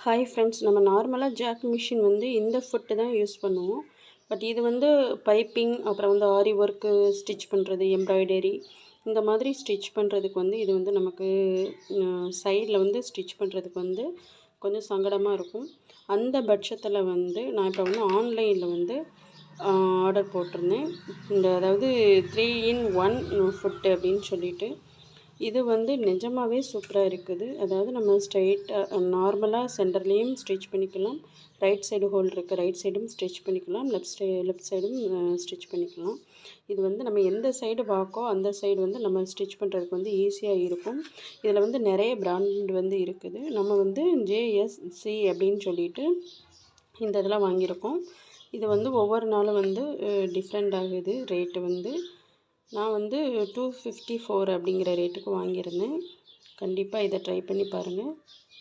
Hi friends, நம்ம நார்மலாக jack machine வந்து இந்த ஃபுட்டு தான் யூஸ் பண்ணுவோம். பட் இது வந்து பைப்பிங், அப்புறம் வந்து ஆரி ஒர்க்கு ஸ்டிச் பண்ணுறது, எம்ப்ராய்டரி இந்த மாதிரி ஸ்டிச் பண்ணுறதுக்கு வந்து இது வந்து நமக்கு சைடில் வந்து ஸ்டிச் பண்ணுறதுக்கு வந்து கொஞ்சம் சங்கடமாக இருக்கும். அந்த பட்சத்தில் வந்து நான் இப்போ வந்து ஆன்லைனில் வந்து ஆர்டர் போட்டிருந்தேன். அதாவது 3 in 1 ஃபுட்டு அப்படின்னு சொல்லிட்டு இது வந்து நிஜமாவே சூப்பராக இருக்குது. அதாவது நம்ம ஸ்ட்ரெயிட்டாக நார்மலாக சென்டர்லேயும் ஸ்டிச் பண்ணிக்கலாம். ரைட் சைடு ஹோல் இருக்குது, ரைட் சைடும் ஸ்டிச் பண்ணிக்கலாம். லெஃப்ட் சைடும் ஸ்டிச் பண்ணிக்கலாம். இது வந்து நம்ம எந்த சைடு வாக்கோ அந்த சைடு வந்து நம்ம ஸ்டிச் பண்ணுறதுக்கு வந்து ஈஸியாக இருக்கும். இதில் வந்து நிறைய பிராண்ட் வந்து இருக்குது. நம்ம வந்து JSC அப்படின்னு சொல்லிட்டு இந்த இதெல்லாம் வாங்கியிருக்கோம். இது வந்து ஒவ்வொரு நாளும் வந்து டிஃப்ரெண்ட் ஆகுது ரேட்டு வந்து. நான் வந்து 254 அப்படிங்கிற ரேட்டுக்கு வாங்கியிருந்தேன். கண்டிப்பாக இதை ட்ரை பண்ணி பாருங்கள்.